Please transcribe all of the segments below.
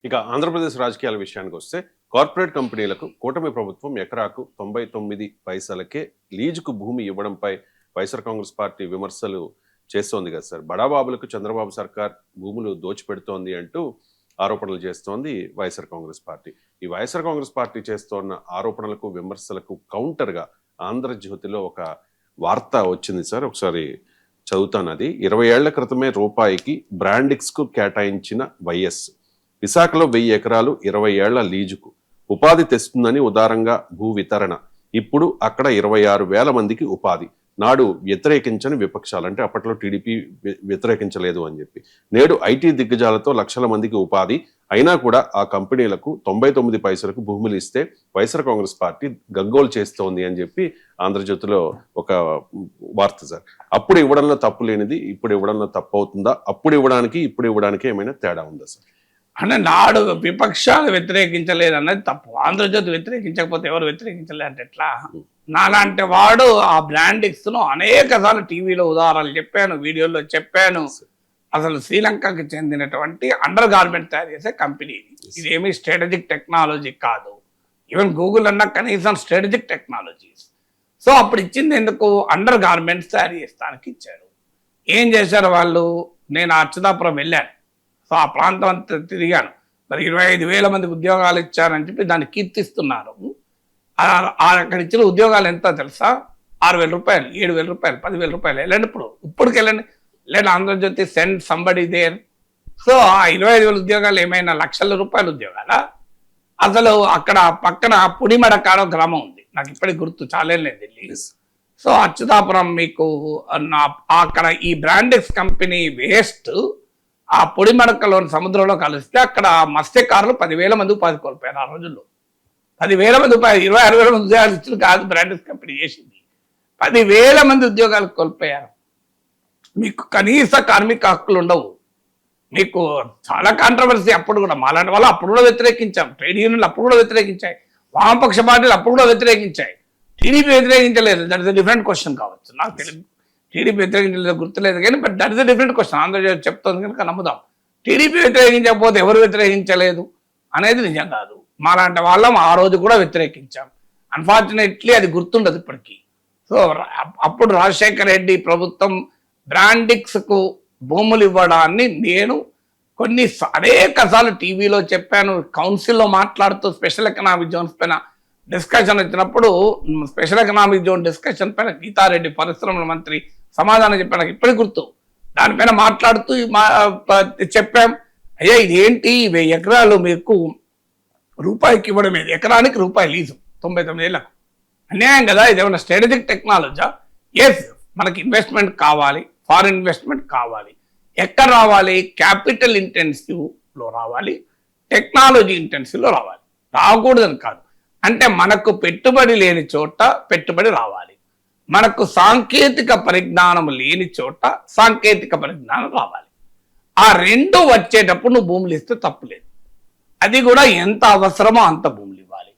ఇక ఆంధ్రప్రదేశ్ రాజకీయాల విషయానికి వస్తే కార్పొరేట్ కంపెనీలకు కూటమి ప్రభుత్వం ఎకరాకు 99 పైసలకే లీజుకు భూమి ఇవ్వడంపై వైఎస్ఆర్ కాంగ్రెస్ పార్టీ విమర్శలు చేస్తోంది కదా సార్. బడాబాబులకు చంద్రబాబు సర్కార్ భూములు దోచిపెడుతోంది అంటూ ఆరోపణలు చేస్తోంది వైఎస్ఆర్ కాంగ్రెస్ పార్టీ. ఈ వైఎస్ఆర్ కాంగ్రెస్ పార్టీ చేస్తోన్న ఆరోపణలకు విమర్శలకు కౌంటర్గా ఆంధ్రజ్యోతిలో ఒక వార్త వచ్చింది సార్. ఒకసారి చదువుతాను. అది 20 ఏళ్ల క్రితమే రూపాయికి బ్రాండిక్స్కు కేటాయించిన వైఎస్ విశాఖలో 1000 ఎకరాలు 20 ఏళ్ల లీజుకు ఉపాధి తెస్తుందని ఉదారంగా భూ వితరణ. ఇప్పుడు అక్కడ 26,000 మందికి ఉపాధి. నాడు వ్యతిరేకించని విపక్షాలు, అంటే అప్పట్లో టీడీపీ వ్యతిరేకించలేదు అని చెప్పి, నేడు ఐటీ దిగ్గజాలతో లక్షల మందికి ఉపాధి. అయినా కూడా ఆ కంపెనీలకు 99 పైసలకు భూములు ఇస్తే వైఎస్ఆర్ కాంగ్రెస్ పార్టీ గగ్గోలు చేస్తోంది అని చెప్పి ఆంధ్రజ్యోతిలో ఒక వార్త సార్. అప్పుడు ఇవ్వడంలో తప్పు లేనిది ఇప్పుడు ఇవ్వడంలో తప్పు అవుతుందా? అప్పుడు ఇవ్వడానికి ఇప్పుడు ఇవ్వడానికి ఏమైనా తేడా ఉందా సార్? అంటే నాడు విపక్షాలు వ్యతిరేకించలేదు అన్నది తప్పు. ఆంధ్రజ్యోతి వ్యతిరేకించకపోతే ఎవరు వ్యతిరేకించలేదు అంటే ఎట్లా? నాలాంటి వాడు ఆ బ్రాండిక్స్ను అనేక సార్లు టీవీలో ఉదాహరణలు చెప్పాను, వీడియోలో చెప్పాను. అసలు శ్రీలంకకి చెందినటువంటి అండర్ గార్మెంట్ తయారు చేసే కంపెనీ. ఇదేమీ స్ట్రాటజిక్ టెక్నాలజీ కాదు. ఈవెన్ గూగుల్ అన్న కనీసం స్ట్రాటజిక్ టెక్నాలజీస్. సో అప్పుడు ఇచ్చింది ఎందుకు? అండర్ గార్మెంట్స్ తయారు చేస్తానికి ఇచ్చారు. ఏం చేశారు వాళ్ళు? నేను అచ్యుతాపురం వెళ్ళాను. సో ఆ ప్రాంతం అంతా తిరిగాను. మరి 25,000 మందికి ఉద్యోగాలు ఇచ్చారని చెప్పి దాన్ని కీర్తిస్తున్నారు. అక్కడ ఇచ్చిన ఉద్యోగాలు ఎంత తెలుసా? 6,000 రూపాయలు, 7,000 రూపాయలు, 10,000 రూపాయలు. వెళ్ళండి, ఇప్పటికి వెళ్ళండి. లేదా Andhra Jyothi send somebody there. So ఆ 25,000 ఉద్యోగాలు ఏమైనా లక్షల రూపాయల ఉద్యోగాలా? అసలు అక్కడ పక్కన పుడిమడకాడో గ్రామం ఉంది, నాకు ఇప్పటికి గుర్తు, చాలేలేదు ఢిల్లీ. సో అచ్యుతాపురం మీకు అక్కడ ఈ బ్రాండెక్స్ కంపెనీ వేస్ట్ ఆ పొడిమడకలోని సముద్రంలో కలిస్తే అక్కడ మత్స్యకారులు 10,000 మంది ఉపాధి కోల్పోయారు. ఆ రోజుల్లో 10,000 మంది ఉపాధి, 26,000 మంది ఉద్యోగాలు ఇచ్చిన కాదు బ్రాండెక్స్ కంపెనీ చేసింది. 10,000 మంది ఉద్యోగాలు కోల్పోయారు. మీకు కనీస కార్మిక హక్కులు ఉండవు. మీకు చాలా కాంట్రవర్సీ అప్పుడు కూడా. మాలాంటి వాళ్ళు అప్పుడు కూడా వ్యతిరేకించాం. ట్రేడ్ యూనియన్లు అప్పుడు కూడా వ్యతిరేకించాయి. వామపక్ష పార్టీలు అప్పుడు కూడా వ్యతిరేకించాయి. TDP వ్యతిరేకించలేదు. That is different question కావచ్చు. నాకు తెలియదు టీడీపీ వ్యతిరేకించలేదు, గుర్తులేదు కానీ, but that is different question. Andhra Jyothi చెప్తుంది కనుక నమ్ముదాం. టీడీపీ వ్యతిరేకించకపోతే ఎవరు వ్యతిరేకించలేదు అనేది నిజం కాదు. మాలాంటి వాళ్ళం ఆ రోజు కూడా వ్యతిరేకించాం. అన్ఫార్చునేట్లీ అది గుర్తుండదు ఇప్పటికీ. సో అప్పుడు రాజశేఖర రెడ్డి ప్రభుత్వం బ్రాండిక్స్కు భూములు ఇవ్వడాన్ని నేను అనేక సార్లు టీవీలో చెప్పాను. కౌన్సిల్లో మాట్లాడుతూ స్పెషల్ ఎకనామిక్ జోన్స్ పైన డిస్కషన్ వచ్చినప్పుడు, స్పెషల్ ఎకనామిక్ జోన్ డిస్కషన్ పైన గీతారెడ్డి పరిశ్రమల మంత్రి సమాధానం చెప్పాను, నాకు ఇప్పటికి గుర్తు. దానిపైన మాట్లాడుతూ చెప్పాం, అయ్యా ఇదేంటి 1000 ఎకరాలు మీకు రూపాయికి ఇవ్వడం, ఎకరానికి రూపాయి లీజు 99 ఏళ్లకు అన్యాయం కదా? ఇదేమన్నా స్ట్రాటజిక్ టెక్నాలజీగా? ఎస్, మనకి ఇన్వెస్ట్మెంట్ కావాలి, ఫారిన్ ఇన్వెస్ట్మెంట్ కావాలి. ఎక్కడ రావాలి? క్యాపిటల్ ఇంటెన్సివ్లో రావాలి, టెక్నాలజీ ఇంటెన్సివ్లో రావాలి. రాకూడదని కాదు, అంటే మనకు పెట్టుబడి లేని చోట పెట్టుబడి రావాలి. మనకు సాంకేతిక పరిజ్ఞానం లేని చోట సాంకేతిక పరిజ్ఞానం రావాలి. ఆ రెండు వచ్చేటప్పుడు నువ్వు భూములు ఇస్తే తప్పులేదు. అది కూడా ఎంత అవసరమో అంత భూములు ఇవ్వాలి.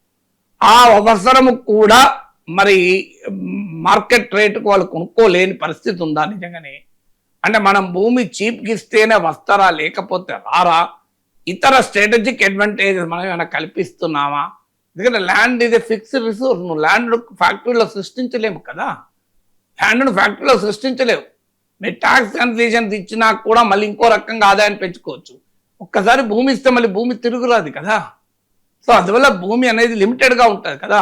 ఆ అవసరము కూడా మరి మార్కెట్ రేటుకు వాళ్ళు కొనుక్కోలేని పరిస్థితి ఉందా నిజంగానే? అంటే మనం భూమి చీప్కి ఇస్తేనే వస్తారా, లేకపోతే రారా? ఇతర స్ట్రాటజిక్ అడ్వాంటేజెస్ మనం ఏమైనా కల్పిస్తున్నామా? ఎందుకంటే land is a fixed resource. నువ్వు ల్యాండ్ ఫ్యాక్టరీలో సృష్టించలేము కదా. ల్యాండ్ను ఫ్యాక్టరీలో సృష్టించలేవు. మీరు ట్యాక్స్ కన్సెషన్స్ ఇచ్చినా కూడా మళ్ళీ ఇంకో రకంగా ఆదాయాన్ని పెంచుకోవచ్చు. ఒక్కసారి భూమి ఇస్తే మళ్ళీ భూమి తిరుగురాదు కదా. సో అందువల్ల భూమి అనేది లిమిటెడ్గా ఉంటుంది కదా.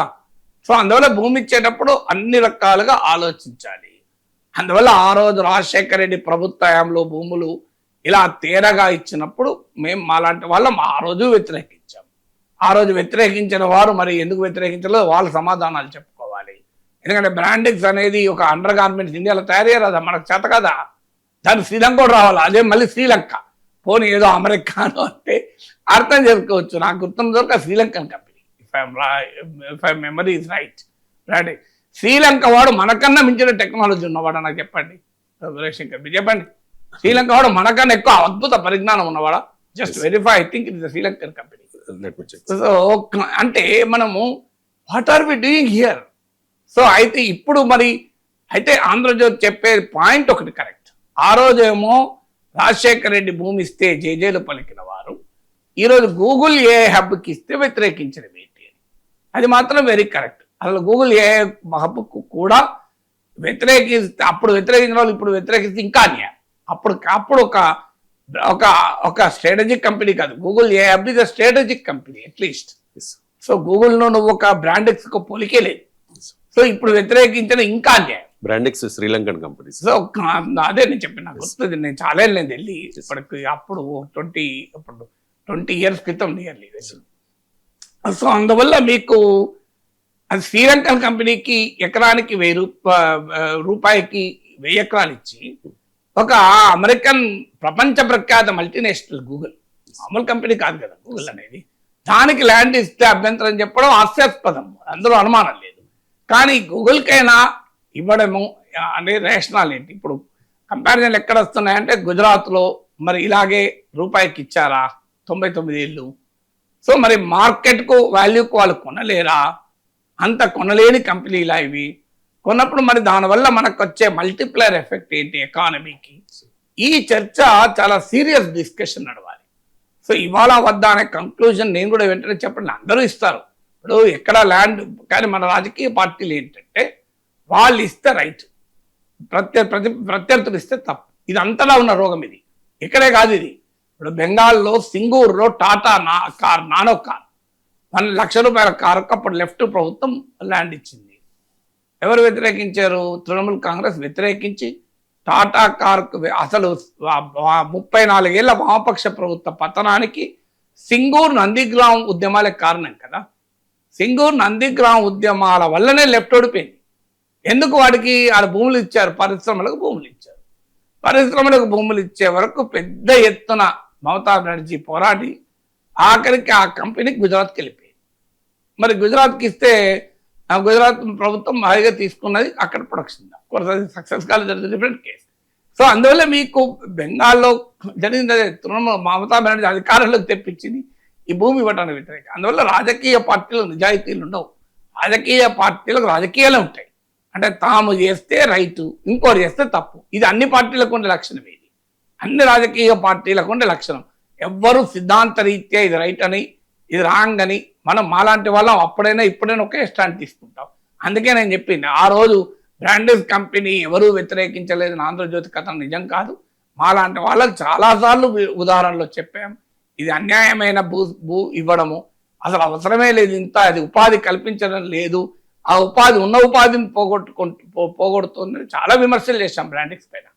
సో అందువల్ల భూమి ఇచ్చేటప్పుడు అన్ని రకాలుగా ఆలోచించాలి. అందువల్ల ఆ రోజు రాజశేఖర రెడ్డి ప్రభుత్వంలో భూములు ఇలా తేరగా ఇచ్చినప్పుడు మేము మాలాంటి వాళ్ళం ఆ రోజు వ్యతిరేకించాం. ఆ రోజు వ్యతిరేకించిన వారు మరి ఎందుకు వ్యతిరేకించలేదు వాళ్ళ సమాధానాలు చెప్పుకోవాలి. ఎందుకంటే బ్రాండిక్స్ అనేది ఒక అండర్ గార్మెంట్స్ ఇండియాలో తయారు చేయరాదా? మనకు చేత కదా. దానికి శ్రీలంక కూడా రావాలి. అదే మళ్ళీ శ్రీలంక, పోనీ ఏదో అమెరికాను అంటే అర్థం చేసుకోవచ్చు. నాకు గుర్తున్న దొరక Sri Lankan company, if I memory is right. Sri Lanka వాడు మనకన్నా మించిన టెక్నాలజీ ఉన్నవాడా నాకు చెప్పండి. చెప్పండి, శ్రీలంక వాడు మనకన్నా ఎక్కువ అద్భుత పరిజ్ఞానం ఉన్నవాడా? Just verify, I think it is Sri Lankan company. So అంటే మనము what are we doing here? So అయితే ఇప్పుడు మరి అయితే ఆంధ్రజ్యోతి చెప్పే పాయింట్ ఒకటి కరెక్ట్. ఆ రోజేమో రాజశేఖర రెడ్డి భూమి ఇస్తే జేజేలు పలికిన వారు, ఈరోజు గూగుల్ ఏ హబ్కి ఇస్తే వ్యతిరేకించడం ఏంటి అని, అది మాత్రం వెరీ కరెక్ట్. అసలు గూగుల్ ఏ హబ్కు కూడా వ్యతిరేకిస్తే, అప్పుడు వ్యతిరేకించిన వాళ్ళు ఇప్పుడు వ్యతిరేకిస్తే ఇంకా అన్యాయం. అప్పుడు ఒక స్ట్రాటజిక్ కంపెనీ కాదు Google. A how is a strategic company at least. So Google నువ్వు ఒక బ్రాండెక్స్ పోలికే లేదు. సో ఇప్పుడు వ్యతిరేకించడం ఇంకా అన్యాయం. Brandix Sri Lankan company. సో అదే నేను చెప్పిన, నాకు వస్తుంది, నేను చాలా నేను వెళ్ళి ఇప్పటికి అప్పుడు 20 years క్రితం నియర్లీ. సో అందువల్ల మీకు అది శ్రీలంకన్ కంపెనీకి ఎకరానికి 1000 రూపాయకి 1000 ఎకరాలు ఇచ్చి ఒక అమెరికన్ ప్రపంచ ప్రఖ్యాత మల్టీనేషనల్ గూగుల్, మామూలు కంపెనీ కాదు కదా గూగుల్ అనేది, దానికి ల్యాండ్ ఇస్తే అభ్యంతరం చెప్పడం హాస్యాస్పదం, అందులో అనుమానం లేదు. కానీ గూగుల్కైనా ఇవ్వడము అనే రేషనల్ ఏంటి? ఇప్పుడు కంపారిజన్లు ఎక్కడ వస్తున్నాయంటే గుజరాత్లో మరి ఇలాగే రూపాయికి ఇచ్చారా 99 ఏళ్ళు. సో మరి మార్కెట్కు వాల్యూకు వాళ్ళు కొనలేరా? అంత కొనలేని కంపెనీలా ఇవి. కొన్నప్పుడు మరి దానివల్ల మనకు వచ్చే మల్టిప్లైర్ ఎఫెక్ట్ ఏంటి ఎకానమీకి? ఈ చర్చ చాలా సీరియస్ డిస్కషన్ నడవాలి. సో ఇవాళ వద్ద అనే కంక్లూజన్ నేను కూడా వెంటనే చెప్పండి, అందరూ ఇస్తారు. ఇప్పుడు ఎక్కడ ల్యాండ్, కానీ మన రాజకీయ పార్టీలు ఏంటంటే వాళ్ళు ఇస్తే రైట్, ప్రత్యర్థులు ఇస్తే తప్పు. ఇది అంతటా ఉన్న రోగం ఇది, ఇక్కడే కాదు ఇది. ఇప్పుడు బెంగాల్లో సింగూరులో టాటా నానో కార్ 1 లక్ష రూపాయల కారుకు అప్పుడు లెఫ్ట్ ప్రభుత్వం ల్యాండ్ ఇచ్చింది. ఎవరు వ్యతిరేకించారు? తృణమూల్ కాంగ్రెస్ వ్యతిరేకించి టాటా కారుకు అసలు 34 ఏళ్ల వామపక్ష ప్రభుత్వ పతనానికి సింగూరు నందిగ్రామ్ ఉద్యమాలే కారణం కదా. సింగూరు నందిగ్రామ్ ఉద్యమాల వల్లనే లెఫ్ట్ ఓడిపోయింది. ఎందుకు? వాడికి ఆడ భూములు ఇచ్చారు, పరిశ్రమలకు భూములు ఇచ్చారు. పరిశ్రమలకు భూములు ఇచ్చే వరకు పెద్ద ఎత్తున మమతా బెనర్జీ పోరాడి ఆఖరికి ఆ కంపెనీ గుజరాత్కి వెళ్ళిపోయింది. మరి గుజరాత్కి ఇస్తే ఆ గుజరాత్ ప్రభుత్వం హాయిగా తీసుకున్నది, అక్కడ ప్రొడక్షన్. అది సక్సెస్ కాలేదు, డిఫరెంట్ కేసు. సో అందువల్ల మీకు బెంగాల్లో జరిగింది తృణమూల్ మమతా బెనర్జీ అధికారంలోకి తెప్పించింది ఈ భూమి ఇవ్వడానికి వ్యతిరేకంగా. అందువల్ల రాజకీయ పార్టీలు నిజాయితీలు ఉండవు. రాజకీయ పార్టీలకు రాజకీయాలే ఉంటాయి. అంటే తాము చేస్తే రైటు, ఇంకోటి చేస్తే తప్పు. ఇది అన్ని పార్టీలకు ఉండే లక్షణం. ఇది అన్ని రాజకీయ పార్టీలకు ఉండే లక్షణం. ఎవ్వరూ సిద్ధాంత రీత్యా ఇది రైట్ అని ఇది రాంగ్ అని మనం మాలాంటి వాళ్ళం అప్పుడైనా ఇప్పుడైనా ఒకే స్టాండ్ తీసుకుంటాం. అందుకే నేను చెప్పింది ఆ రోజు బ్రాండెడ్ కంపెనీ ఎవరూ వ్యతిరేకించలేదని ఆంధ్రజ్యోతి కథ నిజం కాదు. మాలాంటి వాళ్ళకి చాలాసార్లు ఉదాహరణలో చెప్పాం. ఇది అన్యాయమైన భూ ఇవ్వడము, అసలు అవసరమే లేదు, ఇంత అది ఉపాధి కల్పించడం లేదు, ఆ ఉపాధి ఉన్న ఉపాధిని పోగొడుతుంది చాలా విమర్శలు చేశాం బ్రాండెక్స్ పైన.